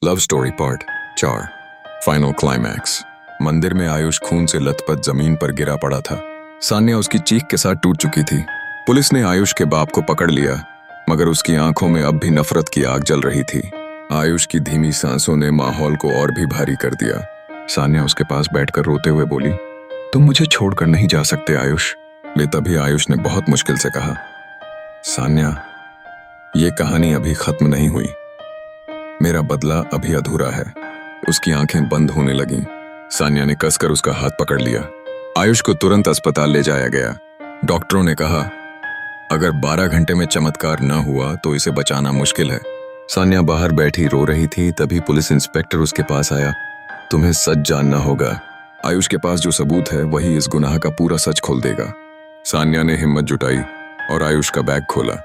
Love story part 4 final climax. मंदिर में आयुष खून से लथपथ जमीन पर गिरा पड़ा था। सान्या उसकी चीख के साथ टूट चुकी थी। पुलिस ने आयुष के बाप को पकड़ लिया, मगर उसकी आंखों में अब भी नफरत की आग जल रही थी। आयुष की धीमी सांसों ने माहौल को और भी भारी कर दिया। सान्या उसके पास बैठकर रोते हुए बोली, तुम मुझे छोड़कर नहीं जा सकते आयुष। तभी आयुष ने बहुत मुश्किल से कहा, सान्या, ये कहानी अभी खत्म नहीं हुई। मेरा बदला अभी अधूरा है। उसकी आंखें बंद होने लगीं। सान्या ने कसकर उसका हाथ पकड़ लिया। आयुष को तुरंत अस्पताल ले जाया गया। डॉक्टरों ने कहा, अगर 12 घंटे में चमत्कार न हुआ तो इसे बचाना मुश्किल है। सान्या बाहर बैठी रो रही थी, तभी पुलिस इंस्पेक्टर उसके पास आया। तुम्हें सच जानना होगा। आयुष के पास जो सबूत है वही इस गुनाह का पूरा सच खोल देगा। सान्या ने हिम्मत जुटाई और आयुष का बैग खोला।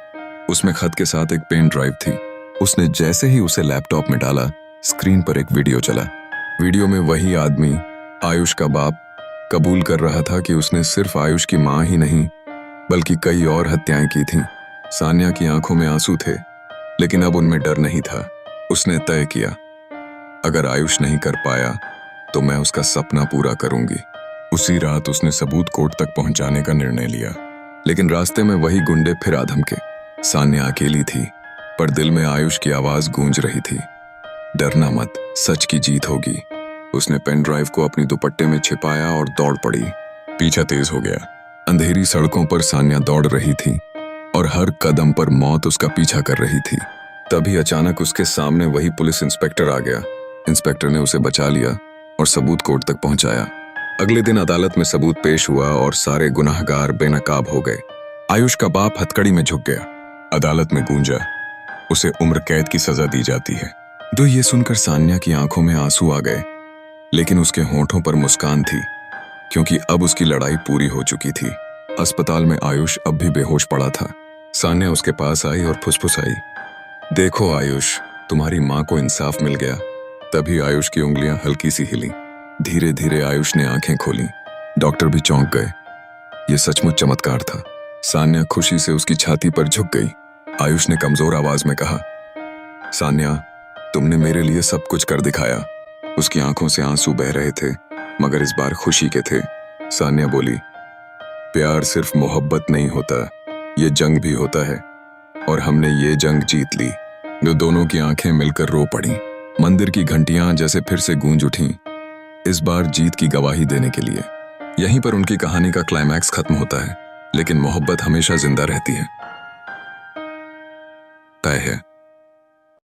उसमें खत के साथ एक पेन ड्राइव थी। उसने जैसे ही उसे लैपटॉप में डाला, स्क्रीन पर एक वीडियो चला। वीडियो में वही आदमी, आयुष का बाप, कबूल कर रहा था कि उसने सिर्फ आयुष की मां ही नहीं बल्कि कई और हत्याएं की थीं। सान्या की आंखों में आंसू थे, लेकिन अब उनमें डर नहीं था। उसने तय किया, अगर आयुष नहीं कर पाया तो मैं उसका सपना पूरा करूंगी। उसी रात उसने सबूत कोर्ट तक पहुंचाने का निर्णय लिया, लेकिन रास्ते में वही गुंडे फिर आ धमके। सान्या अकेली थी, पर दिल में आयुष की आवाज गूंज रही थी, डरना मत, सच की जीत होगी। उसने पेन ड्राइव को अपनी दुपट्टे में छिपाया और दौड़ पड़ी। पीछा तेज हो गया। अंधेरी सड़कों पर सान्या दौड़ रही थी और हर कदम पर मौत उसका पीछा कर रही थी। तभी अचानक उसके सामने वही पुलिस इंस्पेक्टर आ गया। इंस्पेक्टर ने उसे बचा लिया और सबूत कोर्ट तक पहुंचाया। अगले दिन अदालत में सबूत पेश हुआ और सारे गुनाहगार बेनकाब हो गए। आयुष का बाप हथकड़ी में झुक गया। अदालत में गूंजा, उसे उम्र कैद की सजा दी जाती है। ये सुनकर सान्या की आंखों में आंसू आ गए, लेकिन उसके होंठों पर मुस्कान थी, क्योंकि अब उसकी लड़ाई पूरी हो चुकी थी। अस्पताल में आयुष अब भी बेहोश पड़ा था। सान्या उसके पास आई और फुसफुसाई, देखो आयुष, तुम्हारी मां को इंसाफ मिल गया। तभी आयुष की उंगलियां हल्की सी हिली। धीरे धीरे आयुष ने आंखें खोली। डॉक्टर भी चौंक गए। ये सचमुच चमत्कार था। सान्या खुशी से उसकी छाती पर झुक गई। आयुष ने कमजोर आवाज में कहा, सान्या, तुमने मेरे लिए सब कुछ कर दिखाया। उसकी आंखों से आंसू बह रहे थे, मगर इस बार खुशी के थे। सान्या बोली, प्यार सिर्फ मोहब्बत नहीं होता, ये जंग भी होता है, और हमने ये जंग जीत ली। दोनों की आंखें मिलकर रो पड़ी। मंदिर की घंटियां जैसे फिर से गूंज उठीं, इस बार जीत की गवाही देने के लिए। यहीं पर उनकी कहानी का क्लाइमैक्स खत्म होता है, लेकिन मोहब्बत हमेशा जिंदा रहती है। तय है।